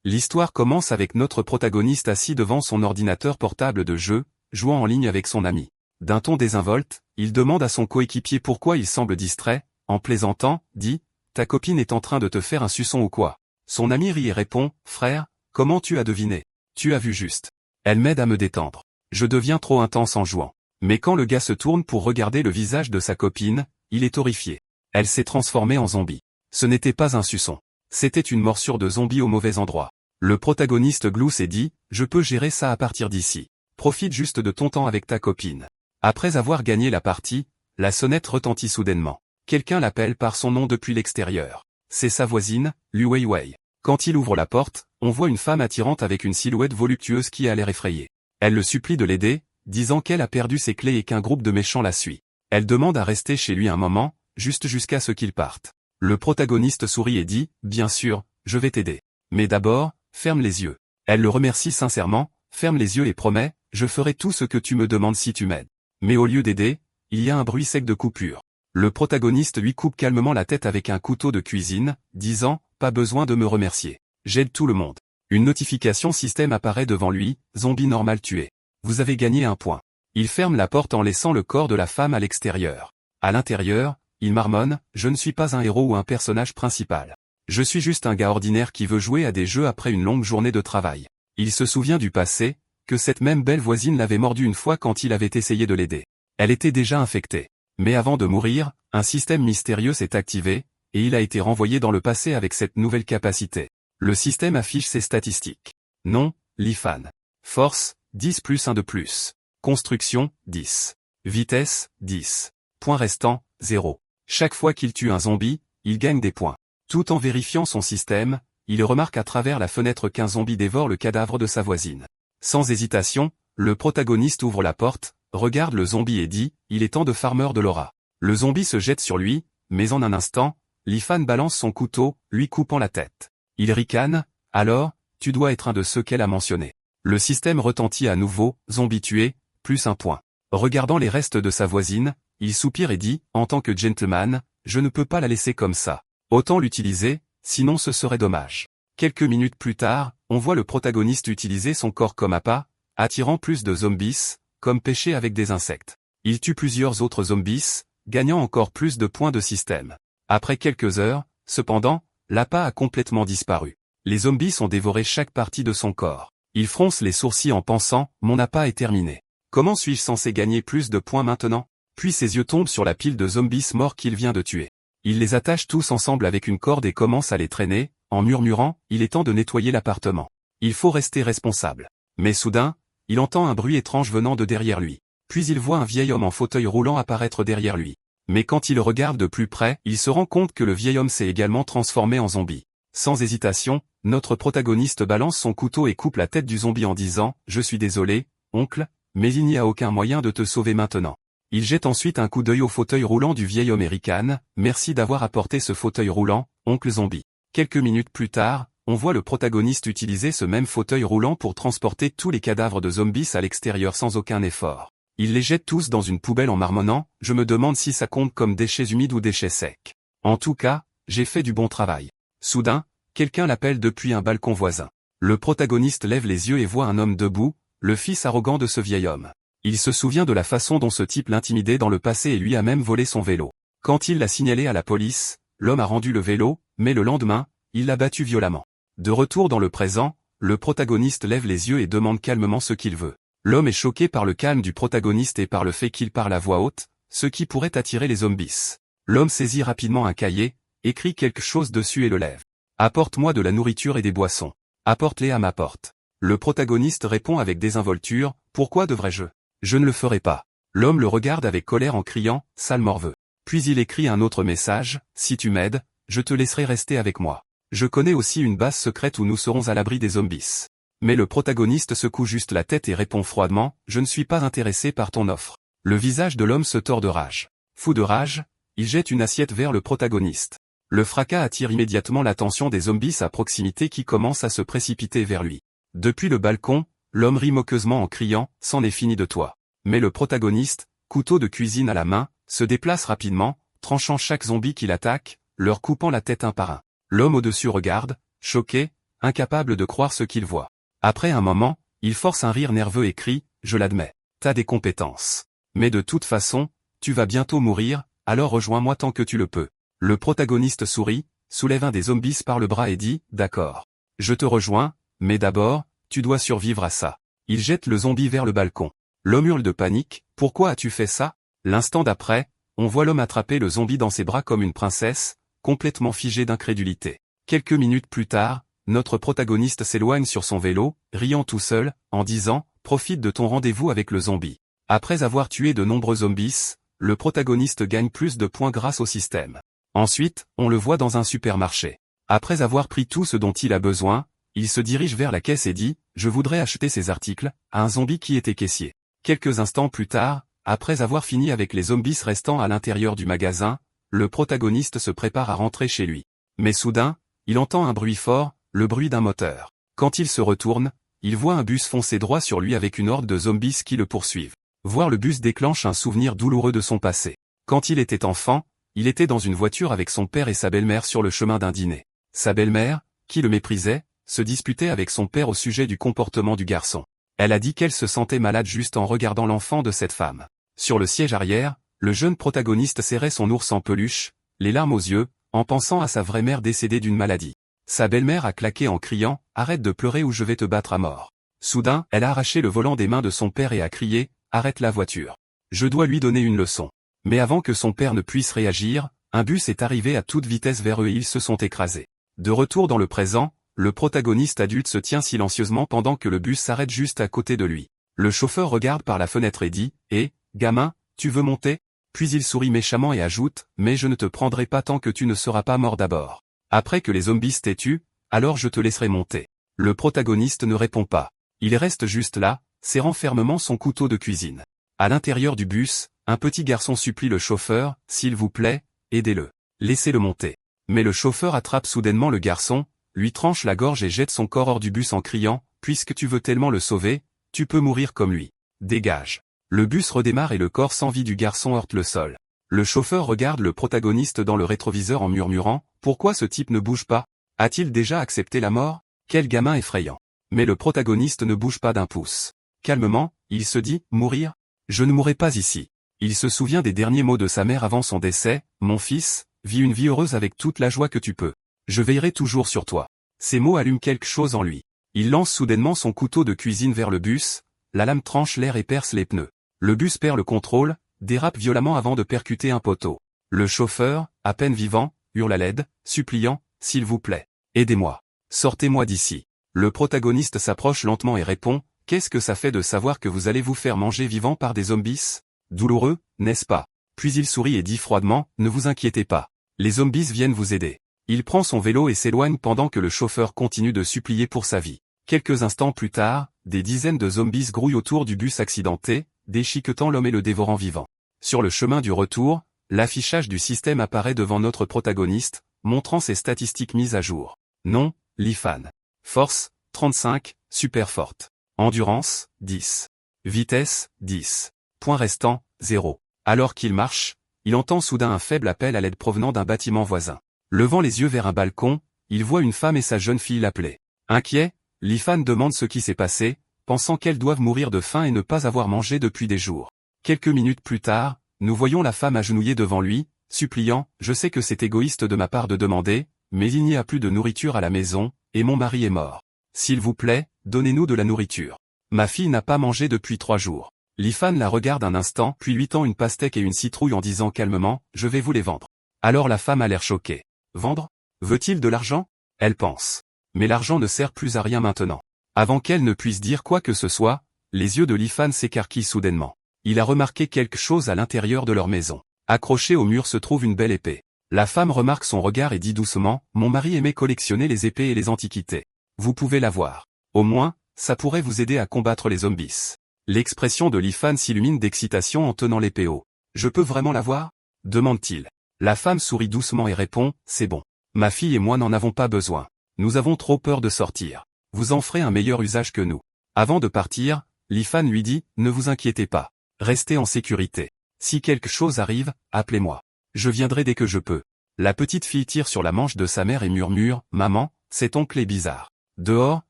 L'histoire commence avec notre protagoniste assis devant son ordinateur portable de jeu, jouant en ligne avec son ami. D'un ton désinvolte, il demande à son coéquipier pourquoi il semble distrait, en plaisantant, dit « Ta copine est en train de te faire un suçon ou quoi ?» Son ami rit et répond « Frère, comment tu as deviné? Tu as vu juste. Elle m'aide à me détendre. Je deviens trop intense en jouant. » Mais quand le gars se tourne pour regarder le visage de sa copine, il est horrifié. Elle s'est transformée en zombie. Ce n'était pas un suçon. C'était une morsure de zombie au mauvais endroit. Le protagoniste glousse et dit « Je peux gérer ça à partir d'ici. Profite juste de ton temps avec ta copine. » Après avoir gagné la partie, la sonnette retentit soudainement. Quelqu'un l'appelle par son nom depuis l'extérieur. C'est sa voisine, Lu Weiwei. Quand il ouvre la porte, on voit une femme attirante avec une silhouette voluptueuse qui a l'air effrayée. Elle le supplie de l'aider, disant qu'elle a perdu ses clés et qu'un groupe de méchants la suit. Elle demande à rester chez lui un moment, juste jusqu'à ce qu'il parte. Le protagoniste sourit et dit « Bien sûr, je vais t'aider. Mais d'abord, ferme les yeux. » Elle le remercie sincèrement, ferme les yeux et promet « Je ferai tout ce que tu me demandes si tu m'aides. » Mais au lieu d'aider, il y a un bruit sec de coupure. Le protagoniste lui coupe calmement la tête avec un couteau de cuisine, disant « Pas besoin de me remercier. J'aide tout le monde. » Une notification système apparaît devant lui, « Zombie normal tué. Vous avez gagné un point. » Il ferme la porte en laissant le corps de la femme à l'extérieur. À l'intérieur, il marmonne « Je ne suis pas un héros ou un personnage principal. Je suis juste un gars ordinaire qui veut jouer à des jeux après une longue journée de travail. » Il se souvient du passé, que cette même belle voisine l'avait mordu une fois quand il avait essayé de l'aider. Elle était déjà infectée. Mais avant de mourir, un système mystérieux s'est activé, et il a été renvoyé dans le passé avec cette nouvelle capacité. Le système affiche ses statistiques. Nom, Lifan. Force, 10 plus 1 de plus. Construction, 10. Vitesse, 10. Point restant, 0. Chaque fois qu'il tue un zombie, il gagne des points. Tout en vérifiant son système, il remarque à travers la fenêtre qu'un zombie dévore le cadavre de sa voisine. Sans hésitation, le protagoniste ouvre la porte, regarde le zombie et dit « Il est temps de farmer de l'aura ». Le zombie se jette sur lui, mais en un instant, Lifan balance son couteau, lui coupant la tête. Il ricane « Alors, tu dois être un de ceux qu'elle a mentionnés. » Le système retentit à nouveau « Zombie tué, plus un point ». Regardant les restes de sa voisine, il soupire et dit « En tant que gentleman, je ne peux pas la laisser comme ça. Autant l'utiliser, sinon ce serait dommage. » Quelques minutes plus tard, on voit le protagoniste utiliser son corps comme appât, attirant plus de zombies, comme pêcher avec des insectes. Il tue plusieurs autres zombies, gagnant encore plus de points de système. Après quelques heures, cependant, l'appât a complètement disparu. Les zombies ont dévoré chaque partie de son corps. Il fronce les sourcils en pensant « Mon appât est terminé. Comment suis-je censé gagner plus de points maintenant ?» Puis ses yeux tombent sur la pile de zombies morts qu'il vient de tuer. Il les attache tous ensemble avec une corde et commence à les traîner, en murmurant « Il est temps de nettoyer l'appartement. Il faut rester responsable. » Mais soudain, il entend un bruit étrange venant de derrière lui. Puis il voit un vieil homme en fauteuil roulant apparaître derrière lui. Mais quand il regarde de plus près, il se rend compte que le vieil homme s'est également transformé en zombie. Sans hésitation, notre protagoniste balance son couteau et coupe la tête du zombie en disant « Je suis désolé, oncle, mais il n'y a aucun moyen de te sauver maintenant. » Il jette ensuite un coup d'œil au fauteuil roulant du vieil homme et ricane « Merci d'avoir apporté ce fauteuil roulant, oncle zombie. » Quelques minutes plus tard, on voit le protagoniste utiliser ce même fauteuil roulant pour transporter tous les cadavres de zombies à l'extérieur sans aucun effort. Il les jette tous dans une poubelle en marmonnant « Je me demande si ça compte comme déchets humides ou déchets secs. En tout cas, j'ai fait du bon travail. » Soudain, quelqu'un l'appelle depuis un balcon voisin. Le protagoniste lève les yeux et voit un homme debout, le fils arrogant de ce vieil homme. Il se souvient de la façon dont ce type l'intimidait dans le passé et lui a même volé son vélo. Quand il l'a signalé à la police, l'homme a rendu le vélo, mais le lendemain, il l'a battu violemment. De retour dans le présent, le protagoniste lève les yeux et demande calmement ce qu'il veut. L'homme est choqué par le calme du protagoniste et par le fait qu'il parle à voix haute, ce qui pourrait attirer les zombies. L'homme saisit rapidement un cahier, écrit quelque chose dessus et le lève. « Apporte-moi de la nourriture et des boissons. Apporte-les à ma porte. » Le protagoniste répond avec désinvolture, « Pourquoi devrais-je ? Je ne le ferai pas. » L'homme le regarde avec colère en criant, « Sale morveux. » Puis il écrit un autre message, « Si tu m'aides, je te laisserai rester avec moi. Je connais aussi une base secrète où nous serons à l'abri des zombies. » Mais le protagoniste secoue juste la tête et répond froidement, « Je ne suis pas intéressé par ton offre. » Le visage de l'homme se tord de rage. Fou de rage, il jette une assiette vers le protagoniste. Le fracas attire immédiatement l'attention des zombies à proximité qui commencent à se précipiter vers lui. Depuis le balcon, l'homme rit moqueusement en criant « C'en est fini de toi. » Mais le protagoniste, couteau de cuisine à la main, se déplace rapidement, tranchant chaque zombie qui l'attaque, leur coupant la tête un par un. L'homme au-dessus regarde, choqué, incapable de croire ce qu'il voit. Après un moment, il force un rire nerveux et crie, « Je l'admets, t'as des compétences. Mais de toute façon, tu vas bientôt mourir, alors rejoins-moi tant que tu le peux. » Le protagoniste sourit, soulève un des zombies par le bras et dit, « D'accord. Je te rejoins, mais d'abord, tu dois survivre à ça. » Il jette le zombie vers le balcon. L'homme hurle de panique, « Pourquoi as-tu fait ça ?» L'instant d'après, on voit l'homme attraper le zombie dans ses bras comme une princesse, complètement figé d'incrédulité. Quelques minutes plus tard, notre protagoniste s'éloigne sur son vélo, riant tout seul, en disant, « Profite de ton rendez-vous avec le zombie. » Après avoir tué de nombreux zombies, le protagoniste gagne plus de points grâce au système. Ensuite, on le voit dans un supermarché. Après avoir pris tout ce dont il a besoin, il se dirige vers la caisse et dit, « Je voudrais acheter ces articles » à un zombie qui était caissier. Quelques instants plus tard, après avoir fini avec les zombies restants à l'intérieur du magasin, le protagoniste se prépare à rentrer chez lui. Mais soudain, il entend un bruit fort, le bruit d'un moteur. Quand il se retourne, il voit un bus foncer droit sur lui avec une horde de zombies qui le poursuivent. Voir le bus déclenche un souvenir douloureux de son passé. Quand il était enfant, il était dans une voiture avec son père et sa belle-mère sur le chemin d'un dîner. Sa belle-mère, qui le méprisait, se disputait avec son père au sujet du comportement du garçon. Elle a dit qu'elle se sentait malade juste en regardant l'enfant de cette femme. Sur le siège arrière, le jeune protagoniste serrait son ours en peluche, les larmes aux yeux, en pensant à sa vraie mère décédée d'une maladie. Sa belle-mère a claqué en criant, « Arrête de pleurer ou je vais te battre à mort. » Soudain, elle a arraché le volant des mains de son père et a crié, « Arrête la voiture. Je dois lui donner une leçon. » Mais avant que son père ne puisse réagir, un bus est arrivé à toute vitesse vers eux et ils se sont écrasés. De retour dans le présent, le protagoniste adulte se tient silencieusement pendant que le bus s'arrête juste à côté de lui. Le chauffeur regarde par la fenêtre et dit, « Eh, gamin, tu veux monter ?» Puis il sourit méchamment et ajoute, « Mais je ne te prendrai pas tant que tu ne seras pas mort d'abord. Après que les zombies t'aient tué, alors je te laisserai monter. » Le protagoniste ne répond pas. Il reste juste là, serrant fermement son couteau de cuisine. À l'intérieur du bus, un petit garçon supplie le chauffeur, « S'il vous plaît, aidez-le. Laissez-le monter. » Mais le chauffeur attrape soudainement le garçon, lui tranche la gorge et jette son corps hors du bus en criant, « Puisque tu veux tellement le sauver, tu peux mourir comme lui. Dégage. » Le bus redémarre et le corps sans vie du garçon heurte le sol. Le chauffeur regarde le protagoniste dans le rétroviseur en murmurant, « Pourquoi ce type ne bouge pas? A-t-il déjà accepté la mort? Quel gamin effrayant. » Mais le protagoniste ne bouge pas d'un pouce. Calmement, il se dit, « Mourir? Je ne mourrai pas ici. » Il se souvient des derniers mots de sa mère avant son décès, « Mon fils, vis une vie heureuse avec toute la joie que tu peux. Je veillerai toujours sur toi. » Ces mots allument quelque chose en lui. Il lance soudainement son couteau de cuisine vers le bus, la lame tranche l'air et perce les pneus. Le bus perd le contrôle, dérape violemment avant de percuter un poteau. Le chauffeur, à peine vivant, hurle à l'aide, suppliant, « S'il vous plaît, aidez-moi. Sortez-moi d'ici. » Le protagoniste s'approche lentement et répond, « Qu'est-ce que ça fait de savoir que vous allez vous faire manger vivant par des zombies? Douloureux, n'est-ce pas? » Puis il sourit et dit froidement, « Ne vous inquiétez pas. Les zombies viennent vous aider. » Il prend son vélo et s'éloigne pendant que le chauffeur continue de supplier pour sa vie. Quelques instants plus tard, des dizaines de zombies grouillent autour du bus accidenté, déchiquetant l'homme et le dévorant vivant. Sur le chemin du retour, l'affichage du système apparaît devant notre protagoniste, montrant ses statistiques mises à jour. Nom, Lifan. Force, 35, super forte. Endurance, 10. Vitesse, 10. Point restant, 0. Alors qu'il marche, il entend soudain un faible appel à l'aide provenant d'un bâtiment voisin. Levant les yeux vers un balcon, il voit une femme et sa jeune fille l'appeler. Inquiet, Lifan demande ce qui s'est passé, pensant qu'elles doivent mourir de faim et ne pas avoir mangé depuis des jours. Quelques minutes plus tard, nous voyons la femme agenouillée devant lui, suppliant, « Je sais que c'est égoïste de ma part de demander, mais il n'y a plus de nourriture à la maison, et mon mari est mort. S'il vous plaît, donnez-nous de la nourriture. Ma fille n'a pas mangé depuis 3 jours. » Lifan la regarde un instant puis lui tend une pastèque et une citrouille en disant calmement, « Je vais vous les vendre. » Alors la femme a l'air choquée. Vendre? Veut-il de l'argent? Elle pense. Mais l'argent ne sert plus à rien maintenant. Avant qu'elle ne puisse dire quoi que ce soit, les yeux de Lifan s'écarquillent soudainement. Il a remarqué quelque chose à l'intérieur de leur maison. Accrochée au mur se trouve une belle épée. La femme remarque son regard et dit doucement, « Mon mari aimait collectionner les épées et les antiquités. Vous pouvez la voir. Au moins, ça pourrait vous aider à combattre les zombies. » L'expression de Lifan s'illumine d'excitation en tenant l'épée haut. « Je peux vraiment la voir ?» demande-t-il. La femme sourit doucement et répond, « C'est bon. Ma fille et moi n'en avons pas besoin. Nous avons trop peur de sortir. Vous en ferez un meilleur usage que nous. » Avant de partir, Lifan lui dit, « Ne vous inquiétez pas. Restez en sécurité. Si quelque chose arrive, appelez-moi. Je viendrai dès que je peux. » La petite fille tire sur la manche de sa mère et murmure, « Maman, cet oncle est bizarre. Dehors,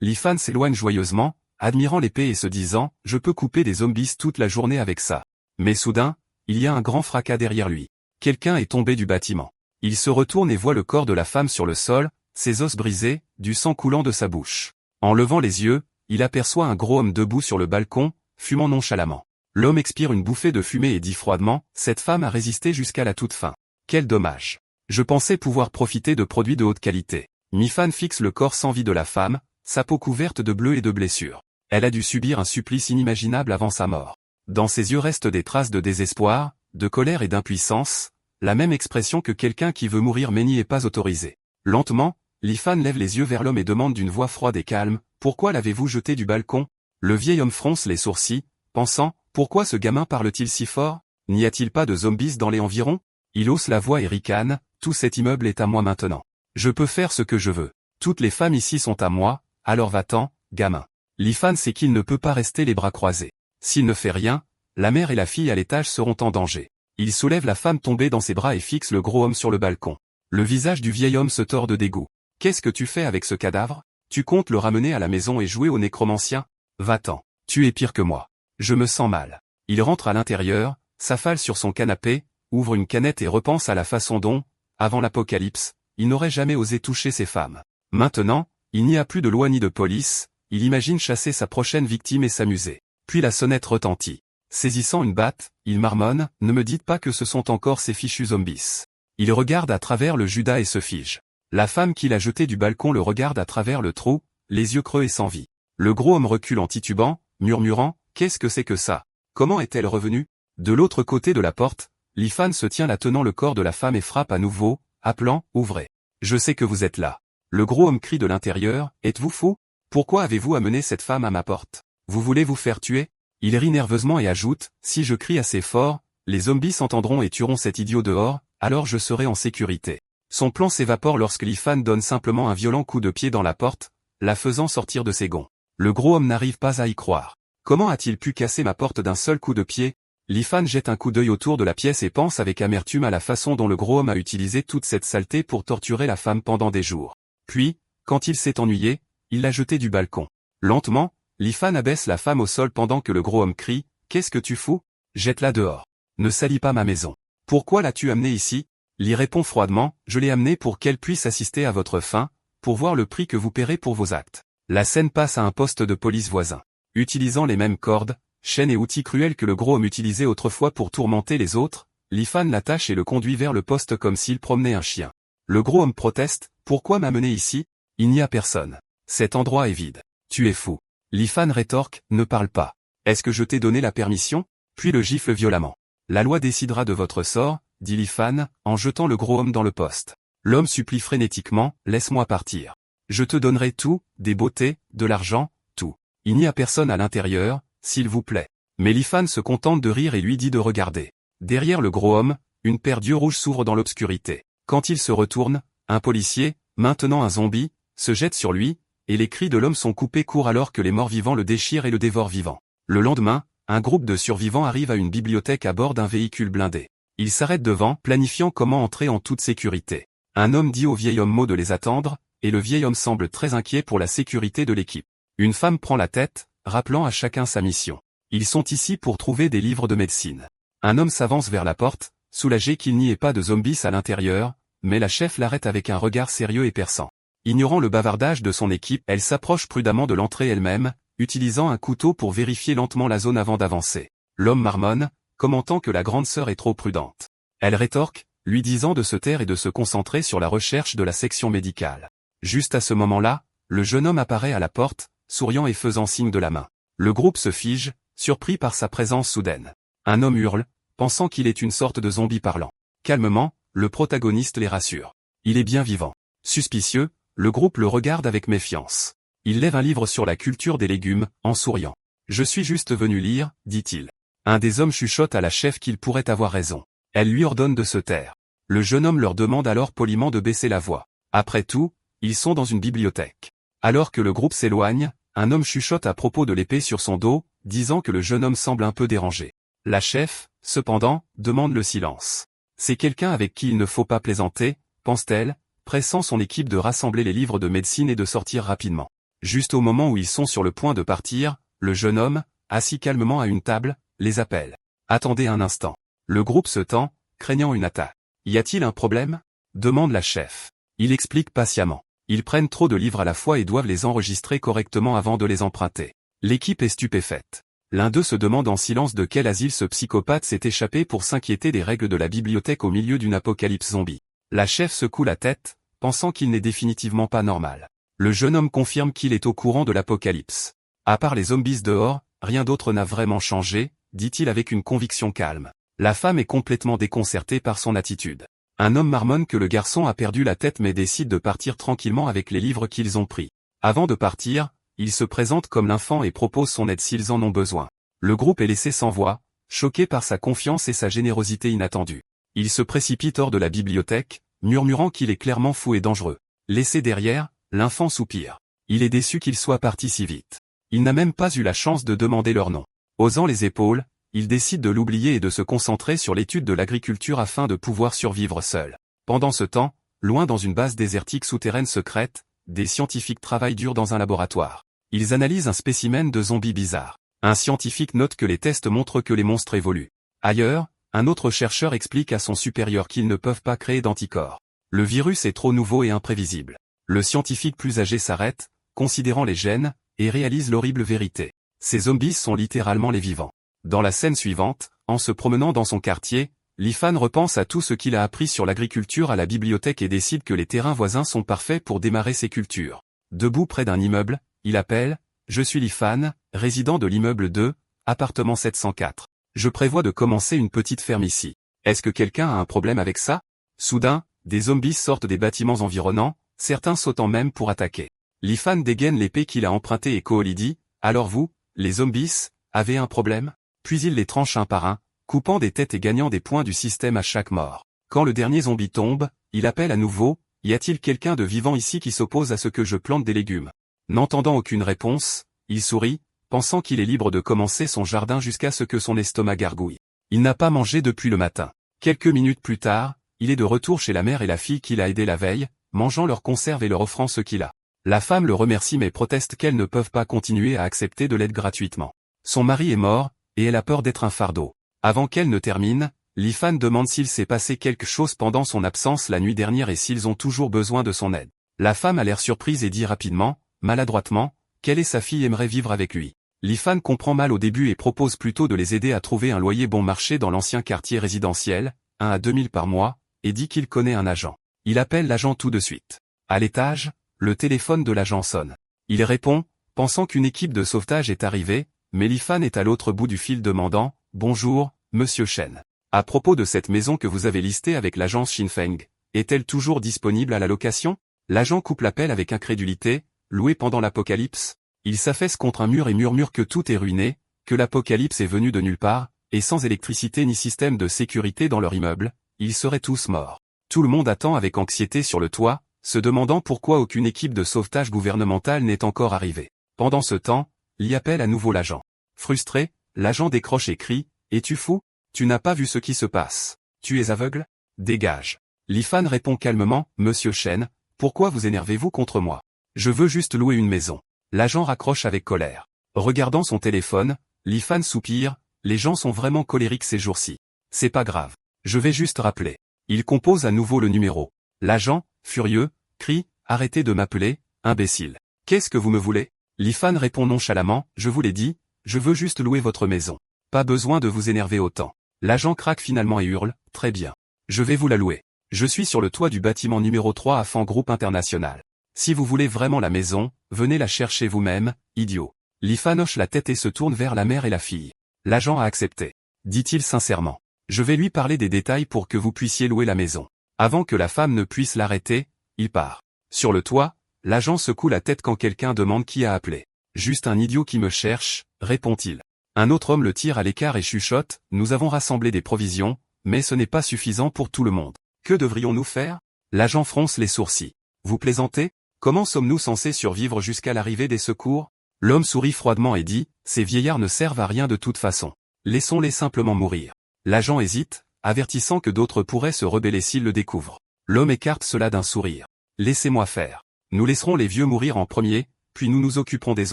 Lifan s'éloigne joyeusement, admirant l'épée et se disant « Je peux couper des zombies toute la journée avec ça ». Mais soudain, il y a un grand fracas derrière lui. Quelqu'un est tombé du bâtiment. Il se retourne et voit le corps de la femme sur le sol, ses os brisés, du sang coulant de sa bouche. En levant les yeux, il aperçoit un gros homme debout sur le balcon, fumant nonchalamment. L'homme expire une bouffée de fumée et dit froidement « Cette femme a résisté jusqu'à la toute fin. Quel dommage. Je pensais pouvoir profiter de produits de haute qualité. » Mifan fixe le corps sans vie de la femme, sa peau couverte de bleu et de blessures. Elle a dû subir un supplice inimaginable avant sa mort. Dans ses yeux restent des traces de désespoir, de colère et d'impuissance, la même expression que quelqu'un qui veut mourir mais n'y est pas autorisé. Lentement, Lifan lève les yeux vers l'homme et demande d'une voix froide et calme « Pourquoi l'avez-vous jeté du balcon ?» Le vieil homme fronce les sourcils, pensant « Pourquoi ce gamin parle-t-il si fort? N'y a-t-il pas de zombies dans les environs ?» Il hausse la voix et ricane « Tout cet immeuble est à moi maintenant. Je peux faire ce que je veux. Toutes les femmes ici sont à moi, alors va-t'en, gamin. » Lifan sait qu'il ne peut pas rester les bras croisés. S'il ne fait rien, la mère et la fille à l'étage seront en danger. Il soulève la femme tombée dans ses bras et fixe le gros homme sur le balcon. Le visage du vieil homme se tord de dégoût. « Qu'est-ce que tu fais avec ce cadavre? Tu comptes le ramener à la maison et jouer au nécromancien? Va-t'en. Tu es pire que moi. Je me sens mal. » Il rentre à l'intérieur, s'affale sur son canapé, ouvre une canette et repense à la façon dont, avant l'apocalypse, il n'aurait jamais osé toucher ces femmes. Maintenant, il n'y a plus de loi ni de police, il imagine chasser sa prochaine victime et s'amuser. Puis la sonnette retentit. Saisissant une batte, il marmonne « Ne me dites pas que ce sont encore ces fichus zombies. » Il regarde à travers le Judas et se fige. La femme qu'il a jetée du balcon le regarde à travers le trou, les yeux creux et sans vie. Le gros homme recule en titubant, murmurant « Qu'est-ce que c'est que ça? Comment est-elle revenue ?» De l'autre côté de la porte, Lifan se tient là tenant le corps de la femme et frappe à nouveau, appelant « Ouvrez. Je sais que vous êtes là. » Le gros homme crie de l'intérieur « Êtes-vous fou? Pourquoi avez-vous amené cette femme à ma porte? Vous voulez vous faire tuer? » Il rit nerveusement et ajoute « Si je crie assez fort, les zombies s'entendront et tueront cet idiot dehors, alors je serai en sécurité. » Son plan s'évapore lorsque Lifan donne simplement un violent coup de pied dans la porte, la faisant sortir de ses gonds. Le gros homme n'arrive pas à y croire. Comment a-t-il pu casser ma porte d'un seul coup de pied? Lifan jette un coup d'œil autour de la pièce et pense avec amertume à la façon dont le gros homme a utilisé toute cette saleté pour torturer la femme pendant des jours. Puis, quand il s'est ennuyé, il l'a jetée du balcon. Lentement, Lifan abaisse la femme au sol pendant que le gros homme crie « Qu'est-ce que tu fous? Jette-la dehors. Ne salis pas ma maison. Pourquoi l'as-tu amenée ici ?» Lee répond froidement « Je l'ai amenée pour qu'elle puisse assister à votre fin, pour voir le prix que vous paierez pour vos actes. » La scène passe à un poste de police voisin. Utilisant les mêmes cordes, chaînes et outils cruels que le gros homme utilisait autrefois pour tourmenter les autres, Lifan l'attache et le conduit vers le poste comme s'il promenait un chien. Le gros homme proteste « Pourquoi m'amener ici? Il n'y a personne. Cet endroit est vide. Tu es fou. » Lifan rétorque « Ne parle pas. Est-ce que je t'ai donné la permission ?» Puis le gifle violemment. « La loi décidera de votre sort, » dit Lifan, en jetant le gros homme dans le poste. L'homme supplie frénétiquement « Laisse-moi partir. Je te donnerai tout, des beautés, de l'argent, tout. Il n'y a personne à l'intérieur, s'il vous plaît. » Mais Lifan se contente de rire et lui dit de regarder. Derrière le gros homme, une paire d'yeux rouges s'ouvre dans l'obscurité. Quand il se retourne, un policier, maintenant un zombie, se jette sur lui, et les cris de l'homme sont coupés court alors que les morts vivants le déchirent et le dévorent vivant. Le lendemain, un groupe de survivants arrive à une bibliothèque à bord d'un véhicule blindé. Ils s'arrêtent devant, planifiant comment entrer en toute sécurité. Un homme dit au vieil homme mot de les attendre, et le vieil homme semble très inquiet pour la sécurité de l'équipe. Une femme prend la tête, rappelant à chacun sa mission. Ils sont ici pour trouver des livres de médecine. Un homme s'avance vers la porte, soulagé qu'il n'y ait pas de zombies à l'intérieur, mais la chef l'arrête avec un regard sérieux et perçant. Ignorant le bavardage de son équipe, elle s'approche prudemment de l'entrée elle-même, utilisant un couteau pour vérifier lentement la zone avant d'avancer. L'homme marmonne, commentant que la grande sœur est trop prudente. Elle rétorque, lui disant de se taire et de se concentrer sur la recherche de la section médicale. Juste à ce moment-là, le jeune homme apparaît à la porte, souriant et faisant signe de la main. Le groupe se fige, surpris par sa présence soudaine. Un homme hurle, pensant qu'il est une sorte de zombie parlant. Calmement, le protagoniste les rassure. Il est bien vivant. Suspicieux, le groupe le regarde avec méfiance. Il lève un livre sur la culture des légumes, en souriant. « Je suis juste venu lire, » dit-il. Un des hommes chuchote à la chef qu'il pourrait avoir raison. Elle lui ordonne de se taire. Le jeune homme leur demande alors poliment de baisser la voix. Après tout, ils sont dans une bibliothèque. Alors que le groupe s'éloigne, un homme chuchote à propos de l'épée sur son dos, disant que le jeune homme semble un peu dérangé. La chef, cependant, demande le silence. C'est quelqu'un avec qui il ne faut pas plaisanter, pense-t-elle, pressant son équipe de rassembler les livres de médecine et de sortir rapidement. Juste au moment où ils sont sur le point de partir, le jeune homme, assis calmement à une table, les appelle. Attendez un instant. Le groupe se tend, craignant une attaque. Y a-t-il un problème? Demande la chef. Il explique patiemment. Ils prennent trop de livres à la fois et doivent les enregistrer correctement avant de les emprunter. L'équipe est stupéfaite. L'un d'eux se demande en silence de quel asile ce psychopathe s'est échappé pour s'inquiéter des règles de la bibliothèque au milieu d'une apocalypse zombie. La chef secoue la tête, pensant qu'il n'est définitivement pas normal. Le jeune homme confirme qu'il est au courant de l'apocalypse. À part les zombies dehors, rien d'autre n'a vraiment changé, dit-il avec une conviction calme. La femme est complètement déconcertée par son attitude. Un homme marmonne que le garçon a perdu la tête mais décide de partir tranquillement avec les livres qu'ils ont pris. Avant de partir, il se présente comme l'enfant et propose son aide s'ils en ont besoin. Le groupe est laissé sans voix, choqué par sa confiance et sa générosité inattendue. Il se précipite hors de la bibliothèque, murmurant qu'il est clairement fou et dangereux. Laissé derrière, l'enfant soupire. Il est déçu qu'il soit parti si vite. Il n'a même pas eu la chance de demander leur nom. Osant les épaules, il décide de l'oublier et de se concentrer sur l'étude de l'agriculture afin de pouvoir survivre seul. Pendant ce temps, loin dans une base désertique souterraine secrète, des scientifiques travaillent dur dans un laboratoire. Ils analysent un spécimen de zombie bizarre. Un scientifique note que les tests montrent que les monstres évoluent. Ailleurs, un autre chercheur explique à son supérieur qu'ils ne peuvent pas créer d'anticorps. Le virus est trop nouveau et imprévisible. Le scientifique plus âgé s'arrête, considérant les gènes, et réalise l'horrible vérité. Ces zombies sont littéralement les vivants. Dans la scène suivante, en se promenant dans son quartier, Lifan repense à tout ce qu'il a appris sur l'agriculture à la bibliothèque et décide que les terrains voisins sont parfaits pour démarrer ses cultures. Debout près d'un immeuble, il appelle « Je suis Lifan, résident de l'immeuble 2, appartement 704. Je prévois de commencer une petite ferme ici. Est-ce que quelqu'un a un problème avec ça ?» Soudain, des zombies sortent des bâtiments environnants, certains sautant même pour attaquer. Lifan dégaine l'épée qu'il a empruntée et Kooli dit « Alors vous, les zombies, avez un problème ?» Puis il les tranche un par un, coupant des têtes et gagnant des points du système à chaque mort. Quand le dernier zombie tombe, il appelle à nouveau « Y a-t-il quelqu'un de vivant ici qui s'oppose à ce que je plante des légumes ?» N'entendant aucune réponse, il sourit, pensant qu'il est libre de commencer son jardin jusqu'à ce que son estomac gargouille. Il n'a pas mangé depuis le matin. Quelques minutes plus tard, il est de retour chez la mère et la fille qu'il a aidé la veille, mangeant leurs conserves et leur offrant ce qu'il a. La femme le remercie mais proteste qu'elles ne peuvent pas continuer à accepter de l'aide gratuitement. Son mari est mort, et elle a peur d'être un fardeau. Avant qu'elle ne termine, Lifan demande s'il s'est passé quelque chose pendant son absence la nuit dernière et s'ils ont toujours besoin de son aide. La femme a l'air surprise et dit rapidement, maladroitement, qu'elle et sa fille aimeraient vivre avec lui. Lifan comprend mal au début et propose plutôt de les aider à trouver un loyer bon marché dans l'ancien quartier résidentiel, 1 à 2 000 par mois, et dit qu'il connaît un agent. Il appelle l'agent tout de suite. À l'étage, le téléphone de l'agent sonne. Il répond, pensant qu'une équipe de sauvetage est arrivée, mais Lifan est à l'autre bout du fil demandant « Bonjour, monsieur Chen. À propos de cette maison que vous avez listée avec l'agence Xinfeng, est-elle toujours disponible à la location ?» L'agent coupe l'appel avec incrédulité, loué pendant l'apocalypse. Il s'affaisse contre un mur et murmure que tout est ruiné, que l'apocalypse est venu de nulle part, et sans électricité ni système de sécurité dans leur immeuble, ils seraient tous morts. Tout le monde attend avec anxiété sur le toit, se demandant pourquoi aucune équipe de sauvetage gouvernementale n'est encore arrivée. Pendant ce temps, Li appelle à nouveau l'agent. Frustré, l'agent décroche et crie « Es-tu fou? Tu n'as pas vu ce qui se passe. Tu es aveugle? Dégage. » Lifan répond calmement « Monsieur Chen, pourquoi vous énervez-vous contre moi? Je veux juste louer une maison. » L'agent raccroche avec colère. Regardant son téléphone, Lifan soupire « Les gens sont vraiment colériques ces jours-ci. C'est pas grave. Je vais juste rappeler. » Il compose à nouveau le numéro. L'agent, furieux, crie « Arrêtez de m'appeler, imbécile. Qu'est-ce que vous me voulez ?» Lifan répond nonchalamment « Je vous l'ai dit, je veux juste louer votre maison. Pas besoin de vous énerver autant. » L'agent craque finalement et hurle « Très bien. Je vais vous la louer. Je suis sur le toit du bâtiment numéro 3 à Fan Group International. Si vous voulez vraiment la maison, venez la chercher vous-même, idiot. » Lifan hoche la tête et se tourne vers la mère et la fille. L'agent a accepté. Dit-il sincèrement. Je vais lui parler des détails pour que vous puissiez louer la maison. Avant que la femme ne puisse l'arrêter, il part. Sur le toit, l'agent secoue la tête quand quelqu'un demande qui a appelé. Juste un idiot qui me cherche, répond-il. Un autre homme le tire à l'écart et chuchote, nous avons rassemblé des provisions, mais ce n'est pas suffisant pour tout le monde. Que devrions-nous faire? L'agent fronce les sourcils. Vous plaisantez? Comment sommes-nous censés survivre jusqu'à l'arrivée des secours? L'homme sourit froidement et dit, ces vieillards ne servent à rien de toute façon. Laissons-les simplement mourir. L'agent hésite, avertissant que d'autres pourraient se rebeller s'ils le découvrent. L'homme écarte cela d'un sourire. Laissez-moi faire. Nous laisserons les vieux mourir en premier, puis nous nous occuperons des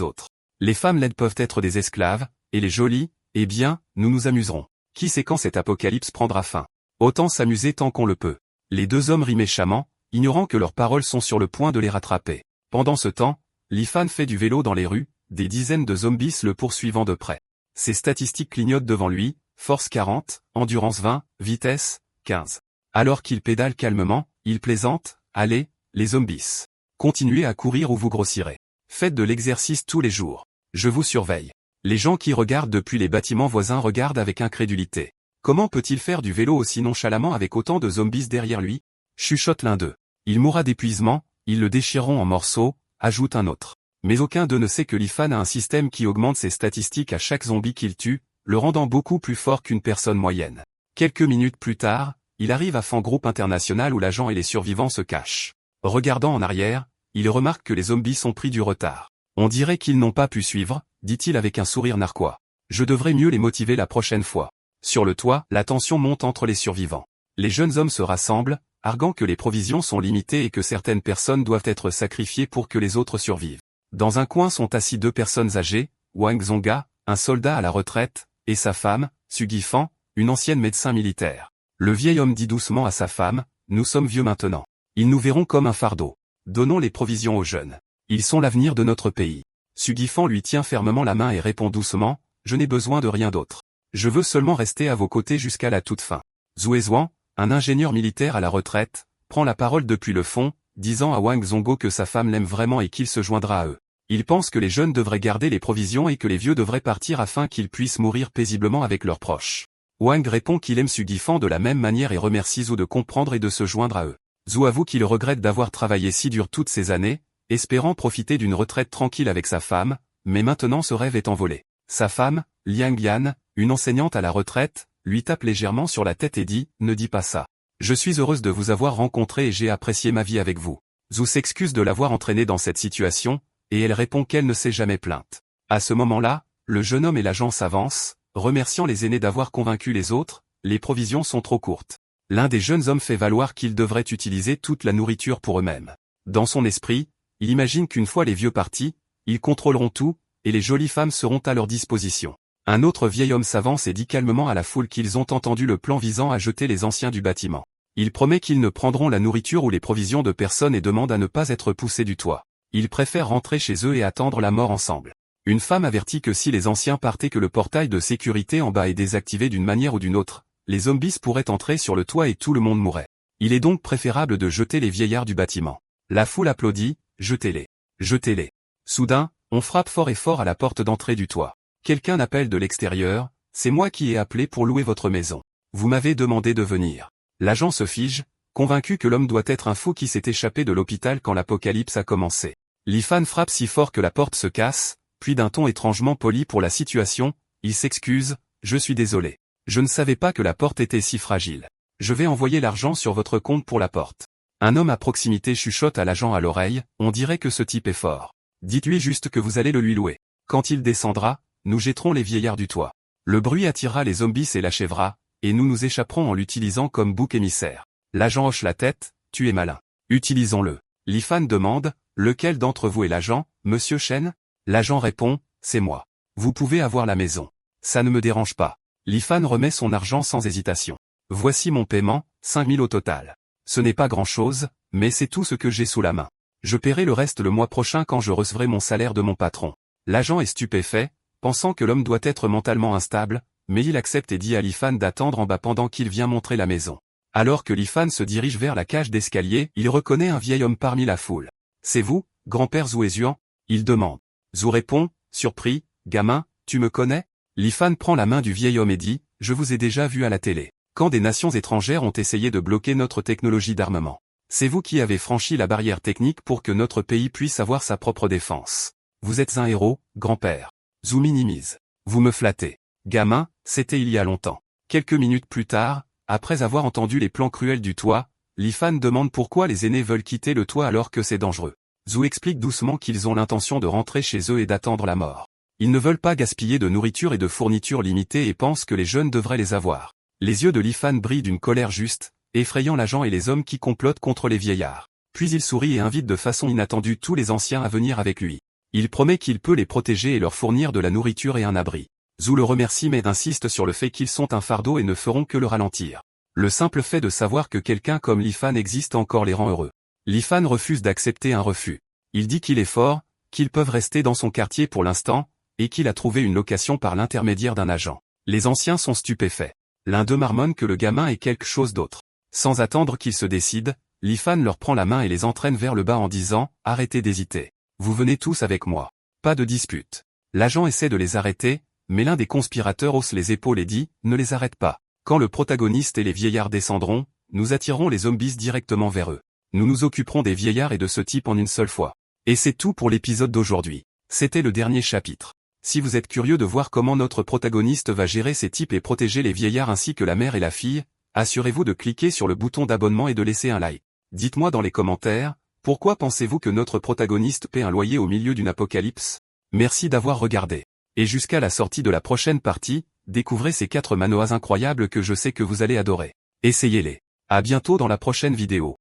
autres. Les femmes laides peuvent être des esclaves, et les jolies, eh bien, nous nous amuserons. Qui sait quand cet apocalypse prendra fin? Autant s'amuser tant qu'on le peut. Les deux hommes rient méchamment, ignorant que leurs paroles sont sur le point de les rattraper. Pendant ce temps, Lifan fait du vélo dans les rues, des dizaines de zombies le poursuivant de près. Ses statistiques clignotent devant lui, force 40, endurance 20, vitesse 15. Alors qu'il pédale calmement, il plaisante, allez, les zombies. Continuez à courir ou vous grossirez. Faites de l'exercice tous les jours. Je vous surveille. Les gens qui regardent depuis les bâtiments voisins regardent avec incrédulité. Comment peut-il faire du vélo aussi nonchalamment avec autant de zombies derrière lui? Chuchote l'un d'eux. Il mourra d'épuisement, ils le déchireront en morceaux, ajoute un autre. Mais aucun d'eux ne sait que Lifan a un système qui augmente ses statistiques à chaque zombie qu'il tue, le rendant beaucoup plus fort qu'une personne moyenne. Quelques minutes plus tard, il arrive à Fangroup International où l'agent et les survivants se cachent. Regardant en arrière, il remarque que les zombies ont pris du retard. On dirait qu'ils n'ont pas pu suivre, dit-il avec un sourire narquois. Je devrais mieux les motiver la prochaine fois. Sur le toit, la tension monte entre les survivants. Les jeunes hommes se rassemblent, arguant que les provisions sont limitées et que certaines personnes doivent être sacrifiées pour que les autres survivent. Dans un coin sont assis deux personnes âgées, Wang Zonga, un soldat à la retraite, et sa femme, Su Gifan, une ancienne médecin militaire. Le vieil homme dit doucement à sa femme, « Nous sommes vieux maintenant. Ils nous verront comme un fardeau. Donnons les provisions aux jeunes. Ils sont l'avenir de notre pays. » Su Gifan lui tient fermement la main et répond doucement, « Je n'ai besoin de rien d'autre. Je veux seulement rester à vos côtés jusqu'à la toute fin. » Zhuo Zhuan, un ingénieur militaire à la retraite, prend la parole depuis le fond, disant à Wang Zongo que sa femme l'aime vraiment et qu'il se joindra à eux. Il pense que les jeunes devraient garder les provisions et que les vieux devraient partir afin qu'ils puissent mourir paisiblement avec leurs proches. Wang répond qu'il aime Su Gifan de la même manière et remercie Zhu de comprendre et de se joindre à eux. Zhu avoue qu'il regrette d'avoir travaillé si dur toutes ces années, espérant profiter d'une retraite tranquille avec sa femme, mais maintenant ce rêve est envolé. Sa femme, Liang Yan, une enseignante à la retraite, lui tape légèrement sur la tête et dit « Ne dis pas ça. Je suis heureuse de vous avoir rencontré et j'ai apprécié ma vie avec vous. » Zhu s'excuse de l'avoir entraînée dans cette situation, et elle répond qu'elle ne s'est jamais plainte. À ce moment-là, le jeune homme et l'agent s'avancent, remerciant les aînés d'avoir convaincu les autres, les provisions sont trop courtes. L'un des jeunes hommes fait valoir qu'ils devraient utiliser toute la nourriture pour eux-mêmes. Dans son esprit, il imagine qu'une fois les vieux partis, ils contrôleront tout, et les jolies femmes seront à leur disposition. Un autre vieil homme s'avance et dit calmement à la foule qu'ils ont entendu le plan visant à jeter les anciens du bâtiment. Il promet qu'ils ne prendront la nourriture ou les provisions de personne et demande à ne pas être poussés du toit. Ils préfèrent rentrer chez eux et attendre la mort ensemble. Une femme avertit que si les anciens partaient que le portail de sécurité en bas est désactivé d'une manière ou d'une autre, les zombies pourraient entrer sur le toit et tout le monde mourrait. Il est donc préférable de jeter les vieillards du bâtiment. La foule applaudit, jetez-les. Jetez-les. Soudain, on frappe fort et fort à la porte d'entrée du toit. Quelqu'un appelle de l'extérieur, c'est moi qui ai appelé pour louer votre maison. Vous m'avez demandé de venir. L'agent se fige, convaincu que l'homme doit être un fou qui s'est échappé de l'hôpital quand l'apocalypse a commencé. Lifan frappe si fort que la porte se casse, puis d'un ton étrangement poli pour la situation, il s'excuse, je suis désolé. Je ne savais pas que la porte était si fragile. Je vais envoyer l'argent sur votre compte pour la porte. Un homme à proximité chuchote à l'agent à l'oreille, on dirait que ce type est fort. Dites-lui juste que vous allez le lui louer. Quand il descendra, nous jetterons les vieillards du toit. Le bruit attirera les zombies et l'achèvera, et nous nous échapperons en l'utilisant comme bouc émissaire. L'agent hoche la tête, tu es malin. Utilisons-le. Lifan demande, lequel d'entre vous est l'agent, monsieur Chen? L'agent répond, c'est moi. Vous pouvez avoir la maison. Ça ne me dérange pas. Lifan remet son argent sans hésitation. Voici mon paiement, 5000 au total. Ce n'est pas grand-chose, mais c'est tout ce que j'ai sous la main. Je paierai le reste le mois prochain quand je recevrai mon salaire de mon patron. L'agent est stupéfait, pensant que l'homme doit être mentalement instable, mais il accepte et dit à Lifan d'attendre en bas pendant qu'il vient montrer la maison. Alors que Lifan se dirige vers la cage d'escalier, il reconnaît un vieil homme parmi la foule. C'est vous, grand-père Zhuo Zhuan? Il demande. Zhu répond, surpris, gamin, tu me connais? Lifan prend la main du vieil homme et dit, je vous ai déjà vu à la télé. Quand des nations étrangères ont essayé de bloquer notre technologie d'armement. C'est vous qui avez franchi la barrière technique pour que notre pays puisse avoir sa propre défense. Vous êtes un héros, grand-père. Zhu minimise. Vous me flattez. Gamin, c'était il y a longtemps. Quelques minutes plus tard, après avoir entendu les plans cruels du toit, Lifan demande pourquoi les aînés veulent quitter le toit alors que c'est dangereux. Zhu explique doucement qu'ils ont l'intention de rentrer chez eux et d'attendre la mort. Ils ne veulent pas gaspiller de nourriture et de fournitures limitées et pensent que les jeunes devraient les avoir. Les yeux de Lifan brillent d'une colère juste, effrayant l'agent et les hommes qui complotent contre les vieillards. Puis il sourit et invite de façon inattendue tous les anciens à venir avec lui. Il promet qu'il peut les protéger et leur fournir de la nourriture et un abri. Zou le remercie mais insiste sur le fait qu'ils sont un fardeau et ne feront que le ralentir. Le simple fait de savoir que quelqu'un comme Lifan existe encore les rend heureux. Lifan refuse d'accepter un refus. Il dit qu'il est fort, qu'ils peuvent rester dans son quartier pour l'instant, et qu'il a trouvé une location par l'intermédiaire d'un agent. Les anciens sont stupéfaits. L'un d'eux marmonne que le gamin est quelque chose d'autre. Sans attendre qu'ils se décident, Lifan leur prend la main et les entraîne vers le bas en disant « Arrêtez d'hésiter. Vous venez tous avec moi. Pas de dispute. » L'agent essaie de les arrêter, mais l'un des conspirateurs hausse les épaules et dit « Ne les arrête pas. Quand le protagoniste et les vieillards descendront, nous attirerons les zombies directement vers eux. Nous nous occuperons des vieillards et de ce type en une seule fois. » Et c'est tout pour l'épisode d'aujourd'hui. C'était le dernier chapitre. Si vous êtes curieux de voir comment notre protagoniste va gérer ces types et protéger les vieillards ainsi que la mère et la fille, assurez-vous de cliquer sur le bouton d'abonnement et de laisser un like. Dites-moi dans les commentaires, pourquoi pensez-vous que notre protagoniste paie un loyer au milieu d'une apocalypse? Merci d'avoir regardé. Et jusqu'à la sortie de la prochaine partie, découvrez ces 4 manoas incroyables que je sais que vous allez adorer. Essayez-les. À bientôt dans la prochaine vidéo.